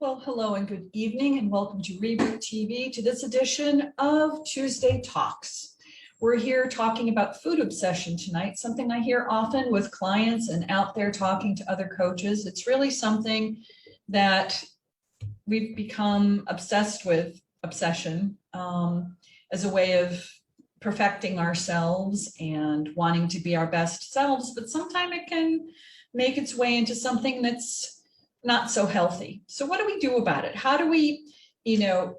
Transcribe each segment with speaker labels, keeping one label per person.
Speaker 1: Well, hello and good evening and welcome to Reboot TV, to this edition of Tuesday Talks. We're here talking about food obsession tonight, something I hear often with clients and out there talking to other coaches. It's really something that we've become obsessed with, obsession, as a way of perfecting ourselves and wanting to be our best selves, but sometimes it can make its way into something that's not so healthy. So what do we do about it? How do we,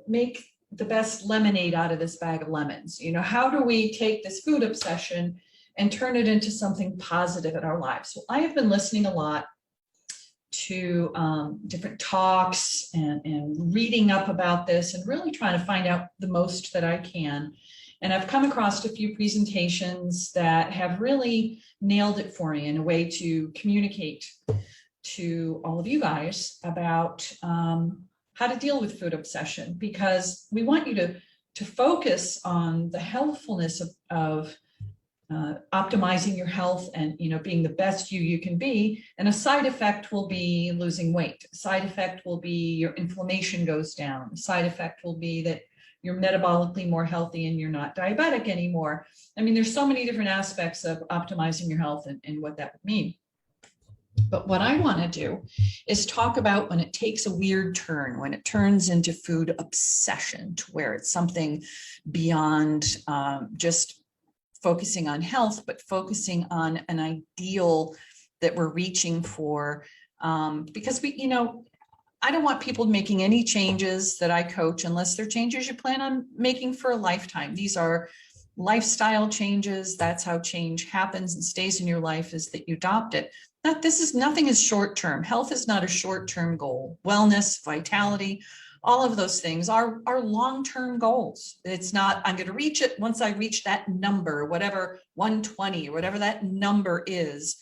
Speaker 1: make the best lemonade out of this bag of lemons? How do we take this food obsession and turn it into something positive in our lives? So I have been listening a lot to different talks and reading up about this and really trying to find out the most that I can. And I've come across a few presentations that have really nailed it for me in a way to communicate to all of you guys about how to deal with food obsession, because we want you to focus on the healthfulness of optimizing your health and being the best you can be. And a side effect will be losing weight. A side effect will be your inflammation goes down. A side effect will be that you're metabolically more healthy and you're not diabetic anymore. I mean, there's so many different aspects of optimizing your health and what that would mean. But what I want to do is talk about when it takes a weird turn, when it turns into food obsession, to where it's something beyond just focusing on health, but focusing on an ideal that we're reaching for. Because I don't want people making any changes that I coach unless they're changes you plan on making for a lifetime. These are lifestyle changes. That's how change happens and stays in your life, is that you adopt it. Nothing is short-term. Health is not a short-term goal. Wellness, vitality, all of those things are long-term goals. It's not, I'm going to reach it once I reach that number, whatever 120 or whatever that number is,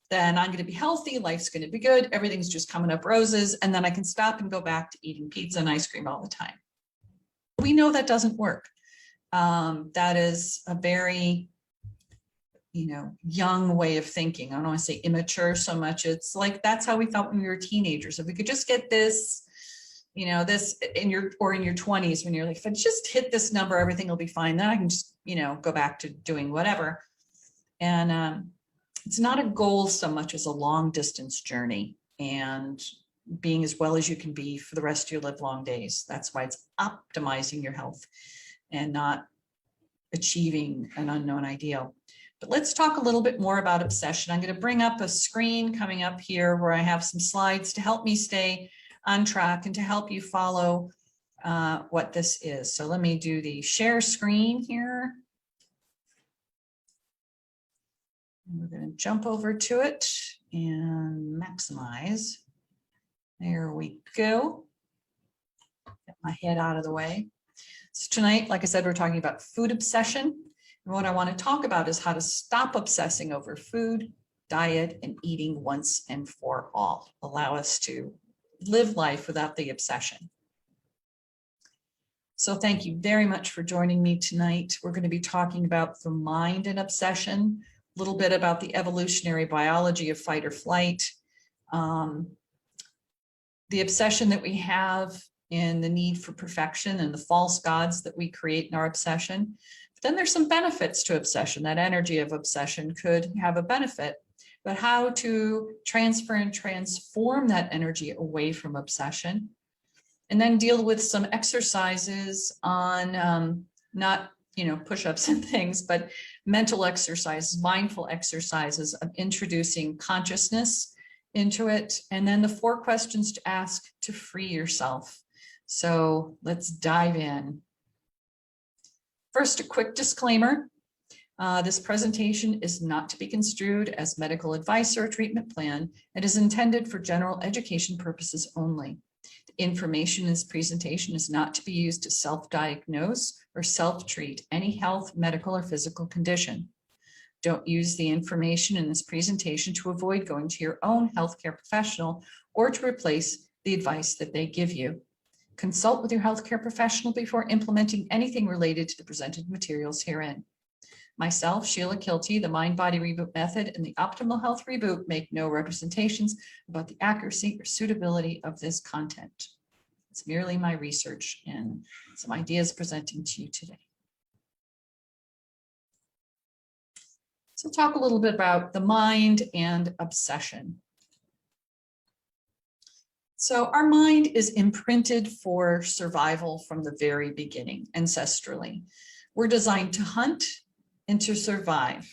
Speaker 1: then I'm going to be healthy. Life's going to be good. Everything's just coming up roses. And then I can stop and go back to eating pizza and ice cream all the time. We know that doesn't work. That is a very young way of thinking. I don't want to say immature so much. It's like, that's how we thought when we were teenagers. If we could just get this, this in your 20s, when you're like, if I just hit this number, everything will be fine. Then I can just, go back to doing whatever. And it's not a goal so much as a long distance journey and being as well as you can be for the rest of your live long days. That's why it's optimizing your health and not achieving an unknown ideal. But let's talk a little bit more about obsession. I'm going to bring up a screen coming up here where I have some slides to help me stay on track and to help you follow what this is. So let me do the share screen here. And we're going to jump over to it and maximize. There we go. Get my head out of the way. So tonight, like I said, we're talking about food obsession. And what I want to talk about is how to stop obsessing over food, diet, and eating once and for all. Allow us to live life without the obsession. So thank you very much for joining me tonight. We're going to be talking about the mind and obsession, a little bit about the evolutionary biology of fight or flight, the obsession that we have in the need for perfection and the false gods that we create in our obsession. But then there's some benefits to obsession. That energy of obsession could have a benefit, but how to transfer and transform that energy away from obsession. And then deal with some exercises on not, push-ups and things, but mental exercises, mindful exercises of introducing consciousness into it. And then the 4 questions to ask to free yourself. So let's dive in. First, a quick disclaimer. This presentation is not to be construed as medical advice or a treatment plan. It is intended for general education purposes only. The information in this presentation is not to be used to self-diagnose or self-treat any health, medical, or physical condition. Don't use the information in this presentation to avoid going to your own healthcare professional or to replace the advice that they give you. Consult with your healthcare professional before implementing anything related to the presented materials herein. Myself, Sheila Kilty, the Mind Body Reboot Method, and the Optimal Health Reboot make no representations about the accuracy or suitability of this content. It's merely my research and some ideas presenting to you today. So talk a little bit about the mind and obsession. So our mind is imprinted for survival from the very beginning, ancestrally. We're designed to hunt and to survive.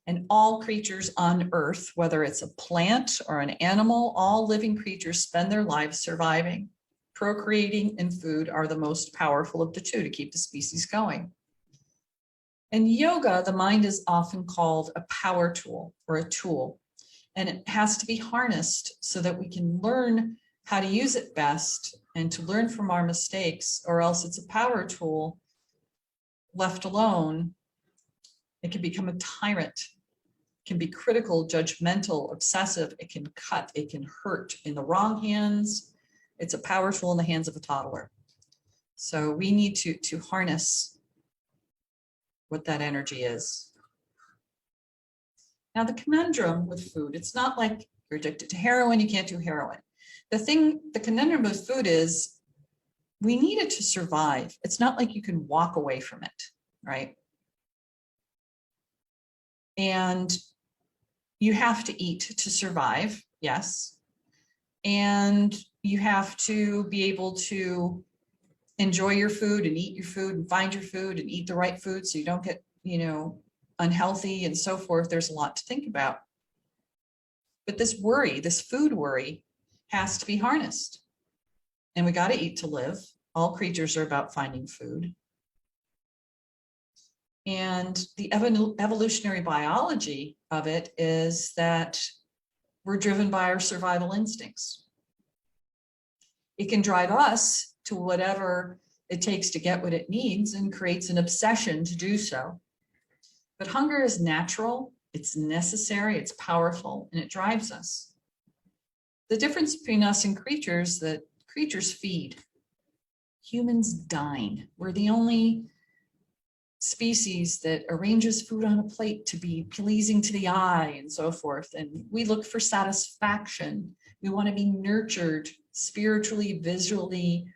Speaker 1: And all creatures on Earth, whether it's a plant or an animal, all living creatures spend their lives surviving. Procreating and food are the most powerful of the two to keep the species going. In yoga, the mind is often called a power tool or a tool, and it has to be harnessed so that we can learn how to use it best and to learn from our mistakes, or else it's a power tool left alone. It can become a tyrant, it can be critical, judgmental, obsessive. It can cut, it can hurt in the wrong hands. It's a power tool in the hands of a toddler. So we need to harness what that energy is. Now, the conundrum with food, it's not like you're addicted to heroin, you can't do heroin. The conundrum with food is we need it to survive. It's not like you can walk away from it, right? And you have to eat to survive, yes. And you have to be able to enjoy your food and eat your food and find your food and eat the right food so you don't get, unhealthy and so forth. There's a lot to think about. But this worry, this food worry, has to be harnessed. And we got to eat to live. All creatures are about finding food. And the evolutionary biology of it is that we're driven by our survival instincts. It can drive us to whatever it takes to get what it needs and creates an obsession to do so. But hunger is natural, it's necessary, it's powerful, and it drives us. The difference between us and creatures, that creatures feed. Humans dine. We're the only species that arranges food on a plate to be pleasing to the eye and so forth. And we look for satisfaction. We want to be nurtured spiritually, visually,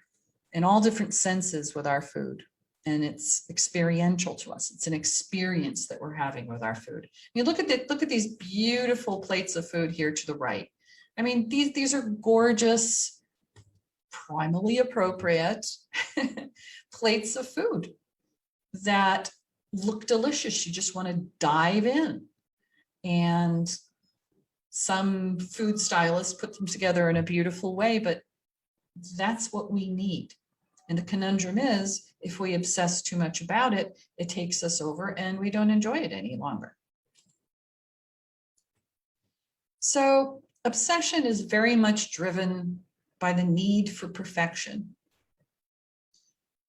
Speaker 1: in all different senses with our food. And it's experiential to us. It's an experience that we're having with our food. You look at these beautiful plates of food here to the right. I mean, these are gorgeous, primally appropriate plates of food that look delicious. You just want to dive in. And some food stylists put them together in a beautiful way, but that's what we need. And the conundrum is, if we obsess too much about it, it takes us over and we don't enjoy it any longer. So obsession is very much driven by the need for perfection.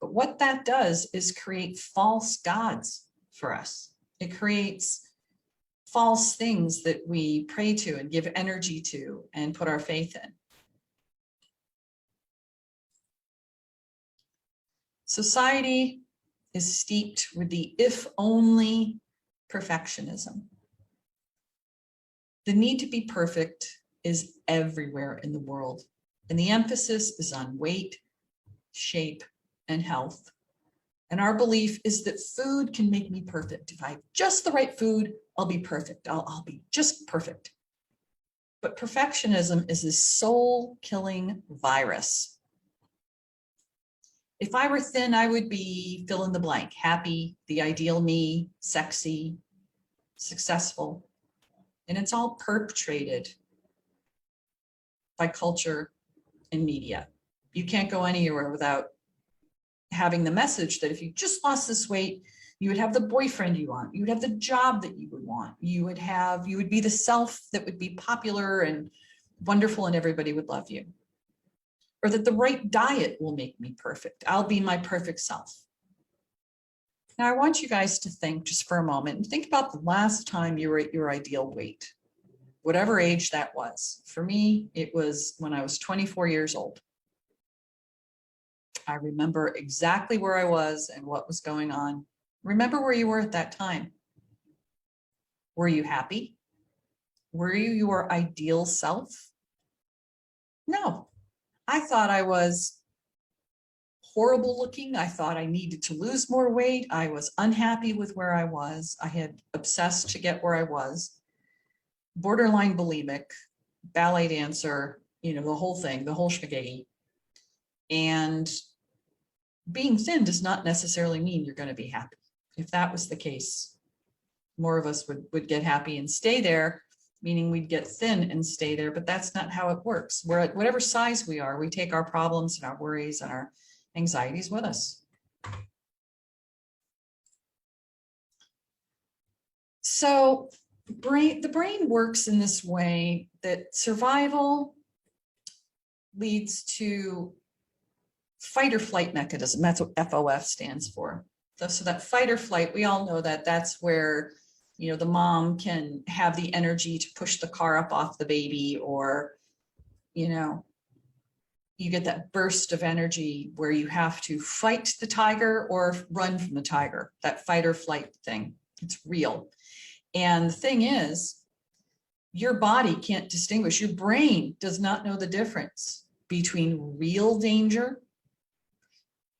Speaker 1: But what that does is create false gods for us. It creates false things that we pray to and give energy to and put our faith in. Society is steeped with the if-only perfectionism. The need to be perfect is everywhere in the world, and the emphasis is on weight, shape, and health. And our belief is that food can make me perfect. If I have just the right food, I'll be perfect. I'll be just perfect. But perfectionism is a soul-killing virus. If I were thin, I would be fill in the blank, happy, the ideal me, sexy, successful. And it's all perpetrated by culture and media. You can't go anywhere without having the message that if you just lost this weight, you would have the boyfriend you want, you would have the job that you would want, you would be the self that would be popular and wonderful and everybody would love you. Or that the right diet will make me perfect. I'll be my perfect self. Now, I want you guys to think just for a moment and think about the last time you were at your ideal weight, whatever age that was. For me, it was when I was 24 years old. I remember exactly where I was and what was going on. Remember where you were at that time. Were you happy? Were you your ideal self? No. I thought I was horrible looking. I thought I needed to lose more weight. I was unhappy with where I was. I had obsessed to get where I was. Borderline bulimic, ballet dancer, the whole thing, the whole shmagegi. And being thin does not necessarily mean you're going to be happy. If that was the case, more of us would get happy and stay there, meaning we'd get thin and stay there, but that's not how it works. We're at whatever size we are, we take our problems and our worries and our anxieties with us. So the brain works in this way that survival leads to fight or flight mechanism. That's what FOF stands for. So that fight or flight, we all know that that's where, the mom can have the energy to push the car up off the baby, or, you get that burst of energy where you have to fight the tiger or run from the tiger, that fight or flight thing. It's real. And the thing is, your body can't distinguish. Your brain does not know the difference between real danger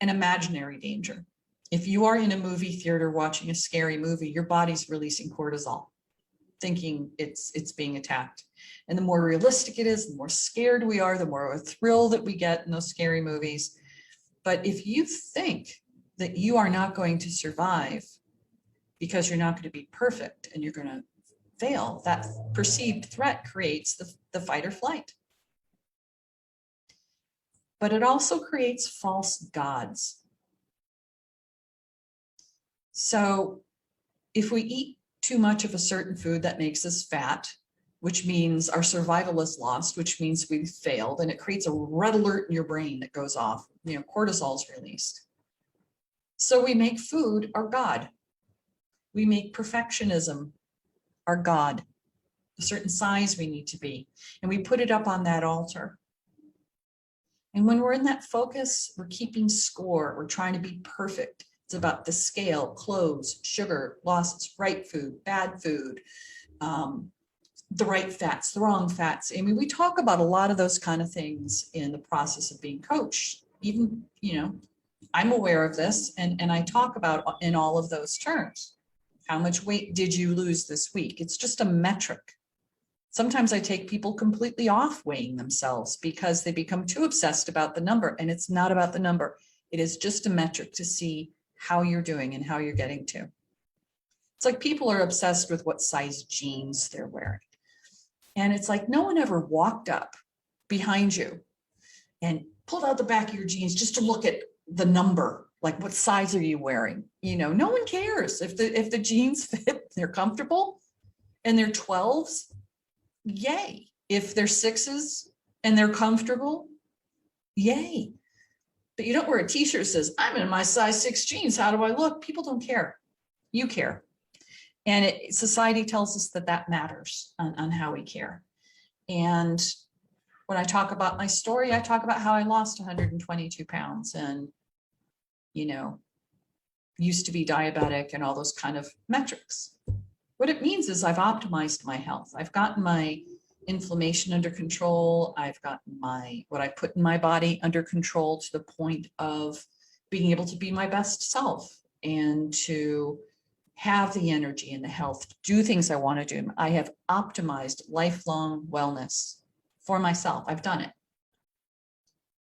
Speaker 1: and imaginary danger. If you are in a movie theater watching a scary movie, your body's releasing cortisol, thinking it's being attacked. And the more realistic it is, the more scared we are, the more of a thrill that we get in those scary movies. But if you think that you are not going to survive because you're not going to be perfect and you're going to fail, that perceived threat creates the fight or flight. But it also creates false gods. So if we eat too much of a certain food, that makes us fat, which means our survival is lost, which means we've failed, and it creates a red alert in your brain that goes off. Cortisol is released. So we make food our God. We make perfectionism our God, a certain size we need to be, and we put it up on that altar. And when we're in that focus, we're keeping score. We're trying to be perfect. It's about the scale, clothes, sugar, loss, right food, bad food, the right fats, the wrong fats. I mean, we talk about a lot of those kind of things in the process of being coached. Even, I'm aware of this, and I talk about in all of those terms. How much weight did you lose this week? It's just a metric. Sometimes I take people completely off weighing themselves because they become too obsessed about the number, and it's not about the number. It is just a metric to see how you're doing and how you're getting to. It's like people are obsessed with what size jeans they're wearing. And it's like no one ever walked up behind you and pulled out the back of your jeans just to look at the number, like what size are you wearing? No one cares. If the jeans fit, they're comfortable and they're 12s, yay. If they're 6s and they're comfortable, yay. But you don't wear a t-shirt that says, I'm in my size 6 jeans. How do I look? People don't care. You care. And society tells us that matters on how we care. And when I talk about my story, I talk about how I lost 122 pounds and, used to be diabetic and all those kind of metrics. What it means is I've optimized my health. I've gotten my inflammation under control. I've gotten what I put in my body under control to the point of being able to be my best self and to have the energy and the health to do things I want to do. I have optimized lifelong wellness for myself. I've done it.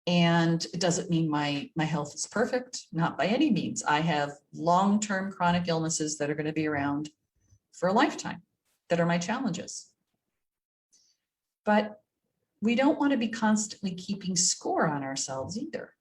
Speaker 1: And it doesn't mean my health is perfect, not by any means. I have long-term chronic illnesses that are going to be around for a lifetime that are my challenges. But we don't want to be constantly keeping score on ourselves either.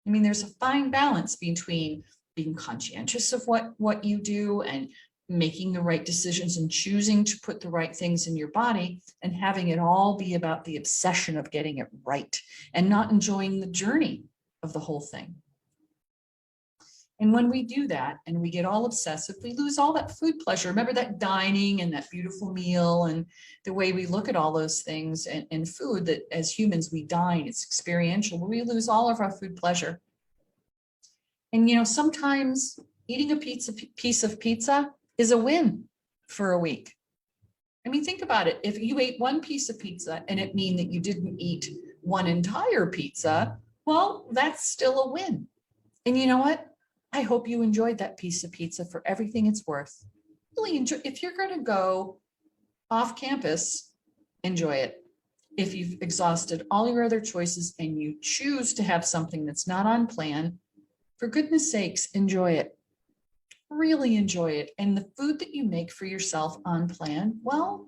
Speaker 1: I mean, there's a fine balance between being conscientious of what you do and making the right decisions and choosing to put the right things in your body and having it all be about the obsession of getting it right and not enjoying the journey of the whole thing. And when we do that and we get all obsessive, we lose all that food pleasure. Remember that dining and that beautiful meal and the way we look at all those things and food, that as humans we dine, it's experiential, but we lose all of our food pleasure. And sometimes eating a piece of pizza is a win for a week. I mean, think about it. If you ate one piece of pizza and it means that you didn't eat one entire pizza, well, that's still a win. And you know what? I hope you enjoyed that piece of pizza for everything it's worth. Really enjoy. If you're going to go off campus, enjoy it. If you've exhausted all your other choices and you choose to have something that's not on plan, for goodness sakes, enjoy it. Really enjoy it. And the food that you make for yourself on plan, well,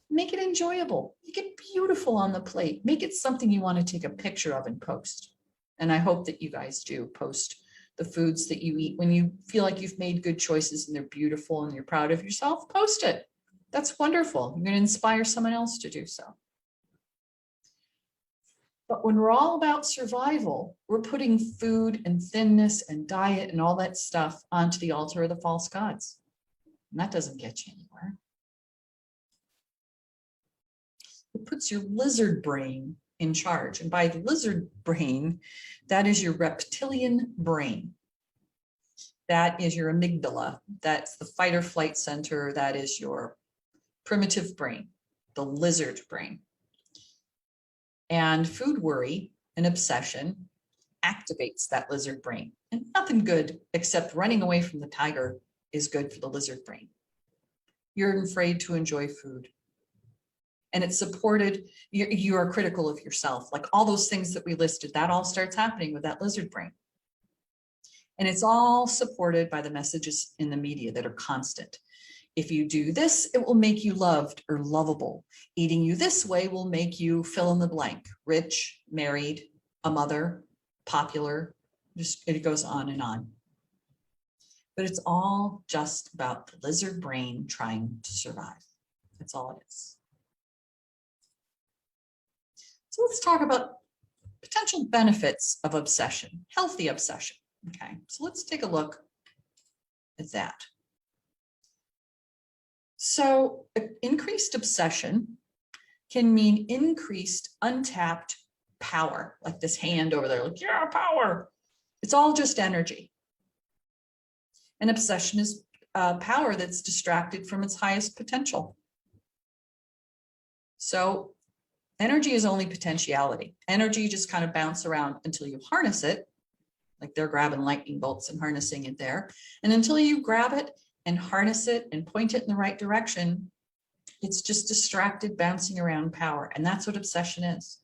Speaker 1: make it enjoyable. Make it beautiful on the plate. Make it something you want to take a picture of and post. And I hope that you guys do post the foods that you eat when you feel like you've made good choices and they're beautiful and you're proud of yourself. Post it. That's wonderful. You're going to inspire someone else to do so. But when we're all about survival, we're putting food and thinness and diet and all that stuff onto the altar of the false gods. And that doesn't get you anywhere. It puts your lizard brain in charge. And by the lizard brain, that is your reptilian brain. That is your amygdala. That's the fight or flight center. That is your primitive brain, the lizard brain. And food worry and obsession activates that lizard brain. And nothing good except running away from the tiger is good for the lizard brain. You're afraid to enjoy food. And it's supported, you are critical of yourself. Like all those things that we listed, that all starts happening with that lizard brain. And it's all supported by the messages in the media that are constant. If you do this, it will make you loved or lovable. Eating you this way will make you fill in the blank. Rich, married, a mother, popular, just it goes on and on. But it's all just about the lizard brain trying to survive. That's all it is. So let's talk about potential benefits of obsession, healthy obsession. Okay, so let's take a look at that. So increased obsession can mean increased untapped power, like this hand over there, like, yeah, power. It's all just energy. And obsession is power that's distracted from its highest potential. So energy is only potentiality. Energy just kind of bounce around until you harness it, like they're grabbing lightning bolts and harnessing it there. And until you grab it and harness it and point it in the right direction, it's just distracted, bouncing around power. And that's what obsession is.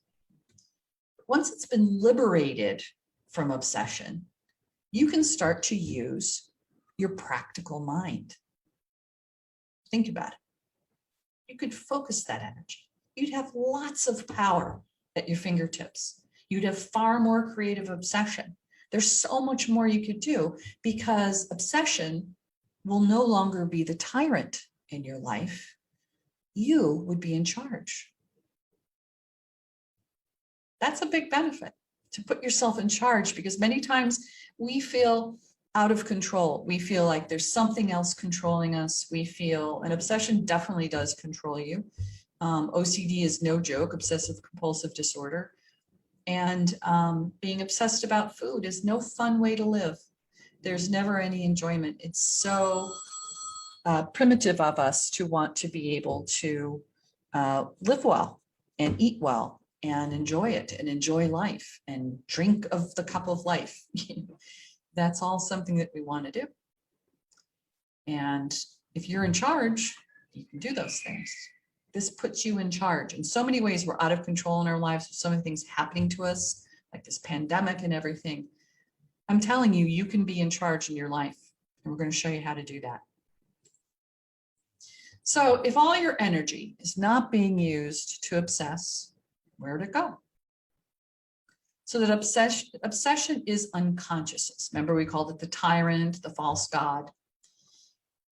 Speaker 1: Once it's been liberated from obsession, you can start to use your practical mind. Think about it. You could focus that energy. You'd have lots of power at your fingertips. You'd have far more creative obsession. There's so much more you could do because obsession will no longer be the tyrant in your life. You would be in charge. That's a big benefit, to put yourself in charge, because many times we feel out of control. We feel like there's something else controlling us. We feel, and obsession definitely does control you. OCD is no joke, obsessive compulsive disorder. And being obsessed about food is no fun way to live. There's never any enjoyment. It's so primitive of us to want to be able to live well and eat well and enjoy it and enjoy life and drink of the cup of life. That's all something that we want to do. And if you're in charge, you can do those things. This puts you in charge. In so many ways, we're out of control in our lives. There's so many things happening to us, like this pandemic and everything. I'm telling you, you can be in charge in your life. And we're going to show you how to do that. So if all your energy is not being used to obsess, where would it go? So that obsession is unconscious. Remember, we called it the tyrant, the false god.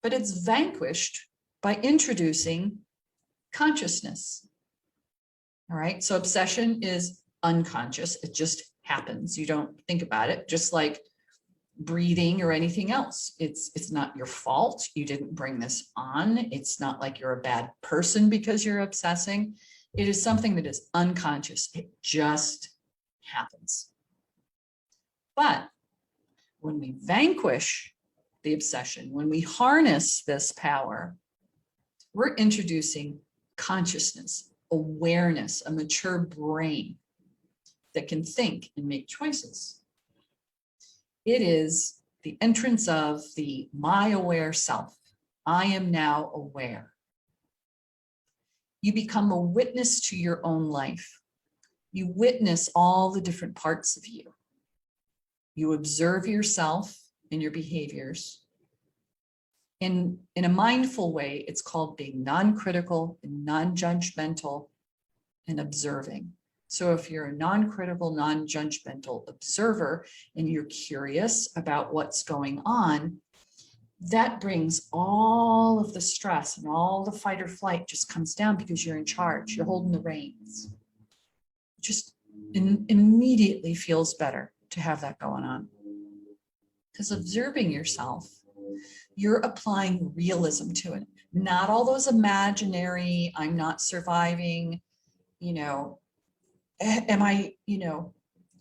Speaker 1: But it's vanquished by introducing consciousness. All right, so obsession is unconscious. It just happens. You don't think about it, just like breathing or anything else. It's not your fault. You didn't bring this on. It's not like you're a bad person because you're obsessing. It is something that is unconscious. It just happens. But when we vanquish the obsession, when we harness this power, we're introducing consciousness, awareness, a mature brain. that can think and make choices. It is the entrance of the my aware self. I am now aware. You become a witness to your own life. You witness all the different parts of you. You observe yourself and your behaviors. In a mindful way, it's called being non-critical and non-judgmental and observing. So if you're a non-critical, non-judgmental observer and you're curious about what's going on, that brings all of the stress and all the fight or flight just comes down because you're in charge. You're holding the reins. Just immediately feels better to have that going on. Because observing yourself, you're applying realism to it. Not all those imaginary, I'm not surviving, am I,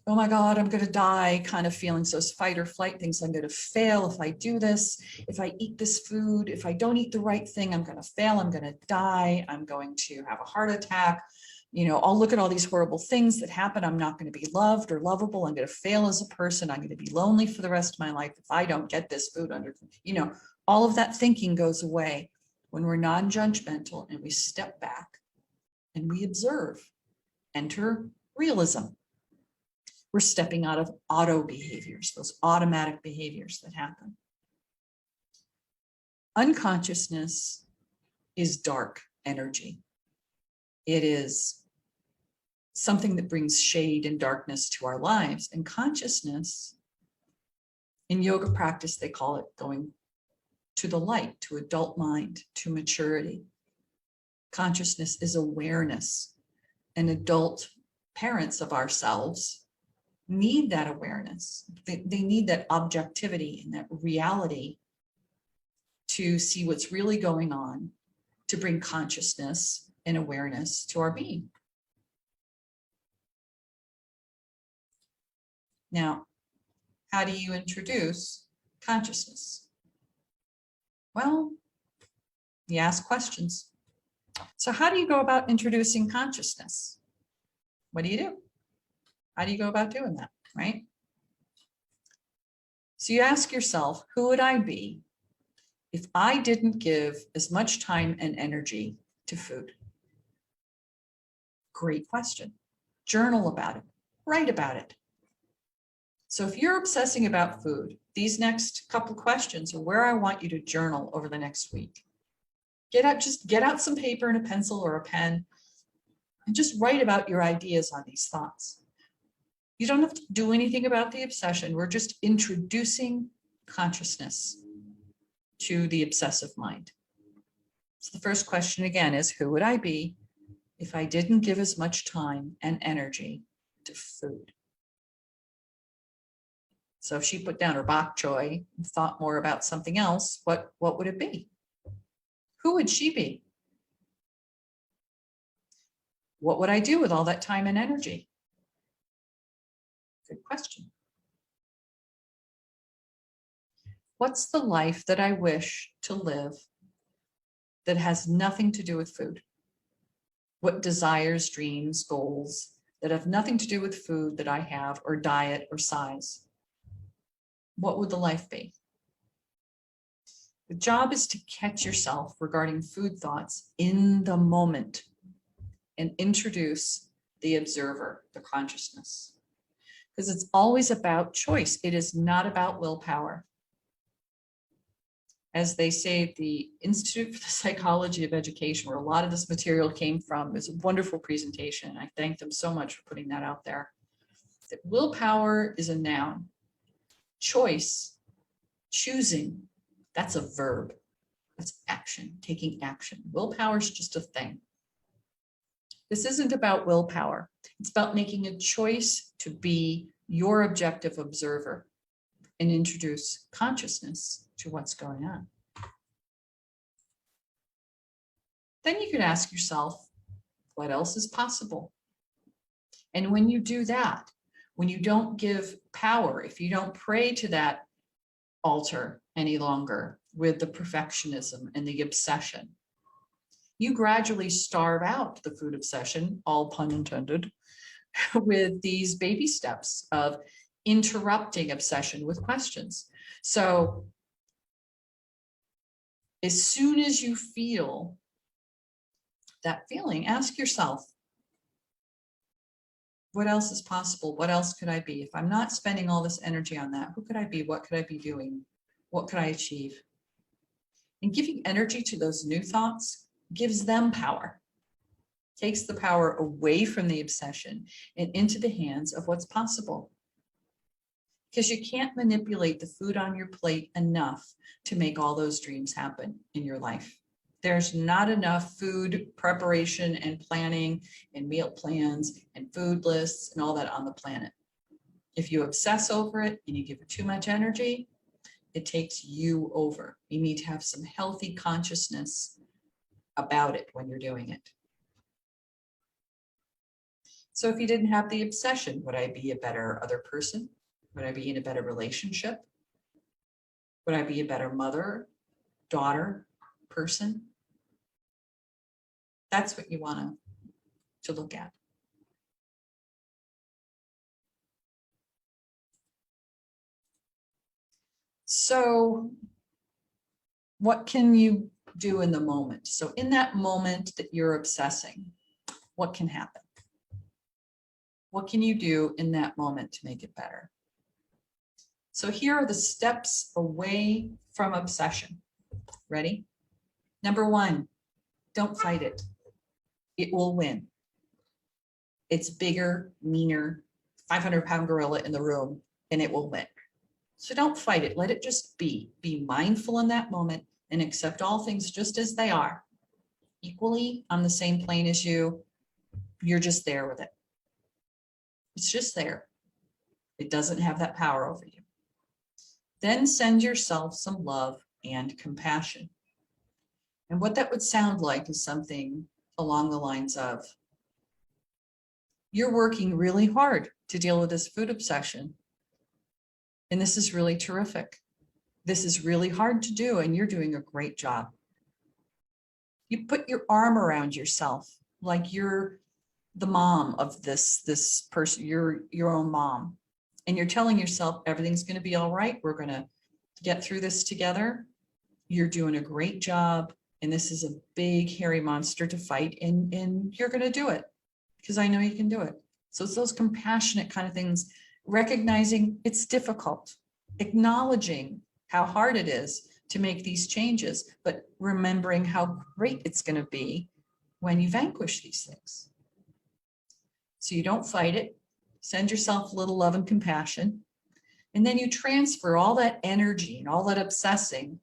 Speaker 1: oh my God, I'm going to die kind of feelings, those fight or flight things. I'm going to fail if I do this, if I eat this food, if I don't eat the right thing, I'm going to fail, I'm going to die, I'm going to have a heart attack. I'll look at all these horrible things that happen. I'm not going to be loved or lovable. I'm going to fail as a person. I'm going to be lonely for the rest of my life if I don't get this food under, all of that thinking goes away when we're non-judgmental and we step back and we observe. Enter realism. We're stepping out of auto behaviors, those automatic behaviors that happen. Unconsciousness is dark energy. It is something that brings shade and darkness to our lives. And consciousness, in yoga practice, they call it going to the light, to adult mind, to maturity. Consciousness is awareness. And adult parents of ourselves need that awareness. They need that objectivity and that reality to see what's really going on, to bring consciousness and awareness to our being. Now, how do you introduce consciousness? Well, you ask questions. So how do you go about introducing consciousness? What do? How do you go about doing that, right? So you ask yourself, who would I be if I didn't give as much time and energy to food? Great question. Journal about it. Write about it. So if you're obsessing about food, these next couple questions are where I want you to journal over the next week. Just get out some paper and a pencil or a pen and just write about your ideas on these thoughts. You don't have to do anything about the obsession. We're just introducing consciousness to the obsessive mind. So the first question again is, who would I be if I didn't give as much time and energy to food? So if she put down her bok choy and thought more about something else, what would it be? Who would she be? What would I do with all that time and energy? Good question. What's the life that I wish to live that has nothing to do with food? What desires, dreams, goals that have nothing to do with food that I have, or diet or size? What would the life be? The job is to catch yourself regarding food thoughts in the moment and introduce the observer, the consciousness. Because it's always about choice. It is not about willpower. As they say at the Institute for the Psychology of Education, where a lot of this material came from, is a wonderful presentation. I thank them so much for putting that out there. That willpower is a noun. Choice, choosing, that's a verb. That's action, taking action. Willpower is just a thing. This isn't about willpower. It's about making a choice to be your objective observer and introduce consciousness to what's going on. Then you could ask yourself, what else is possible? And when you do that, when you don't give power, if you don't pray to that altar any longer with the perfectionism and the obsession, you gradually starve out the food obsession, all pun intended, with these baby steps of interrupting obsession with questions. So as soon as you feel that feeling, ask yourself, what else is possible? What else could I be? If I'm not spending all this energy on that, who could I be? What could I be doing? What could I achieve? And giving energy to those new thoughts gives them power, takes the power away from the obsession and into the hands of what's possible. Because you can't manipulate the food on your plate enough to make all those dreams happen in your life. There's not enough food preparation and planning and meal plans and food lists and all that on the planet. If you obsess over it and you give it too much energy, it takes you over. You need to have some healthy consciousness about it when you're doing it. So if you didn't have the obsession, would I be a better other person? Would I be in a better relationship? Would I be a better mother, daughter, person? That's what you want to look at. So what can you do in the moment? So in that moment that you're obsessing, what can happen? What can you do in that moment to make it better? So here are the steps away from obsession. Ready? Number one, don't fight it. It will win. It's bigger, meaner, 500-pound gorilla in the room, and it will win. So don't fight it. Let it just be. Be mindful in that moment and accept all things just as they are. Equally on the same plane as you, you're just there with it. It's just there. It doesn't have that power over you. Then send yourself some love and compassion. And what that would sound like is something along the lines of, you're working really hard to deal with this food obsession. And this is really terrific. This is really hard to do, and you're doing a great job. You put your arm around yourself like you're the mom of this person, your own mom. And you're telling yourself everything's going to be all right. We're going to get through this together. You're doing a great job. And this is a big, hairy monster to fight. And you're going to do it because I know you can do it. So it's those compassionate kind of things, recognizing it's difficult, acknowledging how hard it is to make these changes, but remembering how great it's going to be when you vanquish these things. So you don't fight it. Send yourself a little love and compassion. And then you transfer all that energy and all that obsessing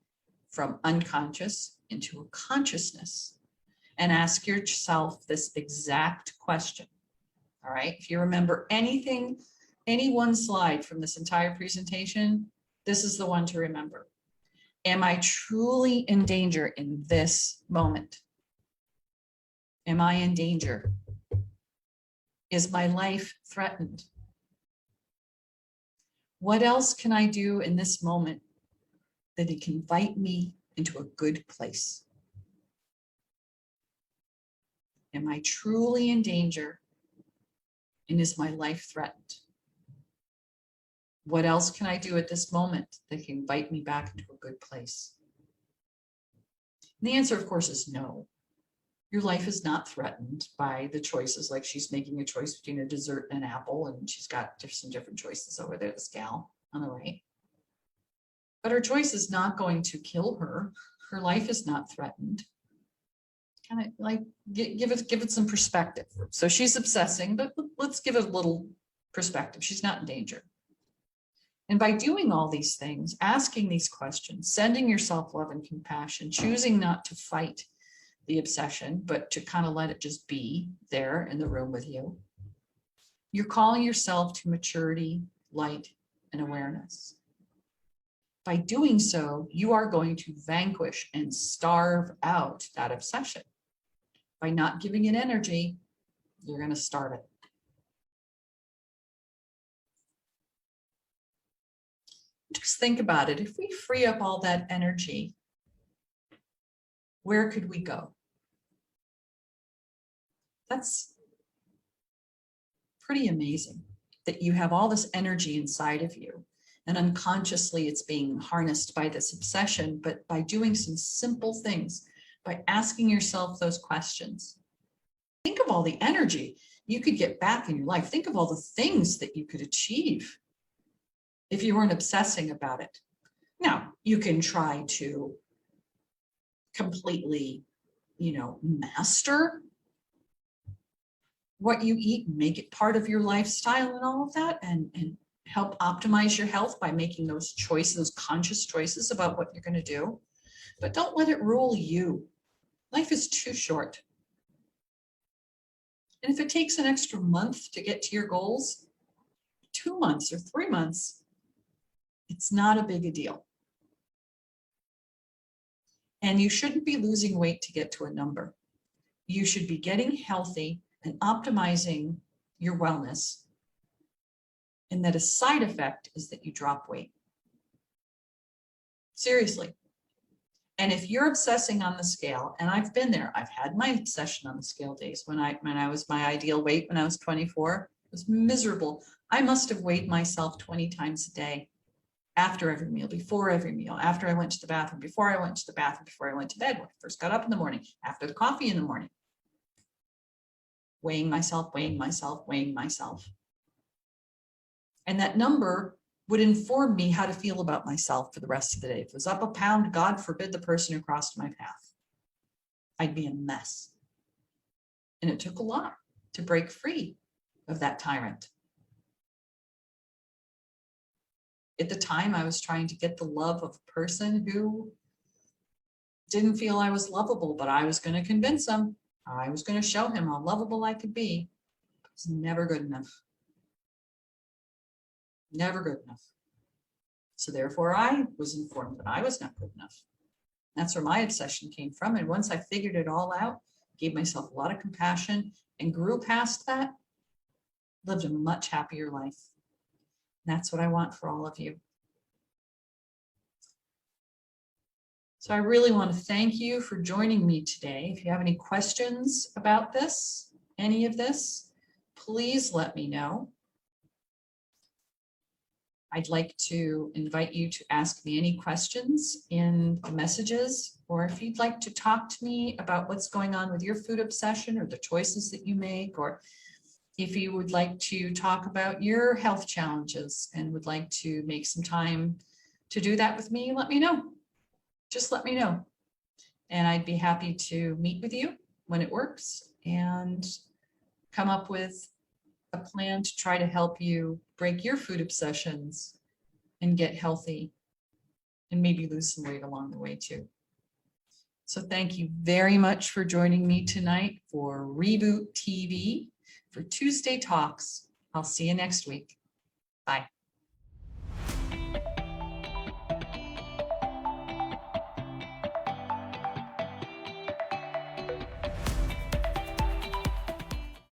Speaker 1: from unconscious into a consciousness and ask yourself this exact question. All right. If you remember anything, any one slide from this entire presentation, this is the one to remember. Am I truly in danger in this moment? Am I in danger? Is my life threatened? What else can I do in this moment that it can invite me into a good place? Am I truly in danger? And is my life threatened? What else can I do at this moment that can invite me back into a good place? And the answer, of course, is no. Your life is not threatened by the choices, like she's making a choice between a dessert and an apple, and she's got some different choices over there, this gal on the right. But her choice is not going to kill her. Her life is not threatened. Kind of like give it some perspective. So she's obsessing, but let's give it a little perspective. She's not in danger. And by doing all these things, asking these questions, sending yourself love and compassion, choosing not to fight the obsession, but to kind of let it just be there in the room with you, you're calling yourself to maturity, light, and awareness. By doing so, you are going to vanquish and starve out that obsession. By not giving it energy, you're going to starve it. Just think about it. If we free up all that energy, where could we go? That's pretty amazing that you have all this energy inside of you, and unconsciously it's being harnessed by this obsession. But by doing some simple things, by asking yourself those questions, think of all the energy you could get back in your life. Think of all the things that you could achieve if you weren't obsessing about it. Now, you can try to completely, master what you eat, make it part of your lifestyle and all of that, and help optimize your health by making those choices, those conscious choices about what you're going to do. But don't let it rule you. Life is too short. And if it takes an extra month to get to your goals, 2 months or 3 months, it's not a big a deal. And you shouldn't be losing weight to get to a number. You should be getting healthy and optimizing your wellness. And that a side effect is that you drop weight. Seriously. And if you're obsessing on the scale, and I've been there, I've had my obsession on the scale days when I was my ideal weight when I was 24, it was miserable. I must have weighed myself 20 times a day. After every meal, before every meal, after I went to the bathroom, before I went to the bathroom, before I went to bed, when I first got up in the morning, after the coffee in the morning. Weighing myself, weighing myself, weighing myself. And that number would inform me how to feel about myself for the rest of the day. If it was up a pound, God forbid the person who crossed my path. I'd be a mess. And it took a lot to break free of that tyrant. At the time, I was trying to get the love of a person who didn't feel I was lovable, but I was going to convince him. I was going to show him how lovable I could be. It was never good enough. Never good enough. So therefore, I was informed that I was not good enough. That's where my obsession came from. And once I figured it all out, gave myself a lot of compassion and grew past that, lived a much happier life. That's what I want for all of you. So I really want to thank you for joining me today. If you have any questions about this, any of this, please let me know. I'd like to invite you to ask me any questions in the messages, or if you'd like to talk to me about what's going on with your food obsession or the choices that you make, or if you would like to talk about your health challenges and would like to make some time to do that with me, let me know. Just let me know. And I'd be happy to meet with you when it works and come up with a plan to try to help you break your food obsessions and get healthy and maybe lose some weight along the way too. So thank you very much for joining me tonight for Reboot TV for Tuesday Talks. I'll see you next week. Bye.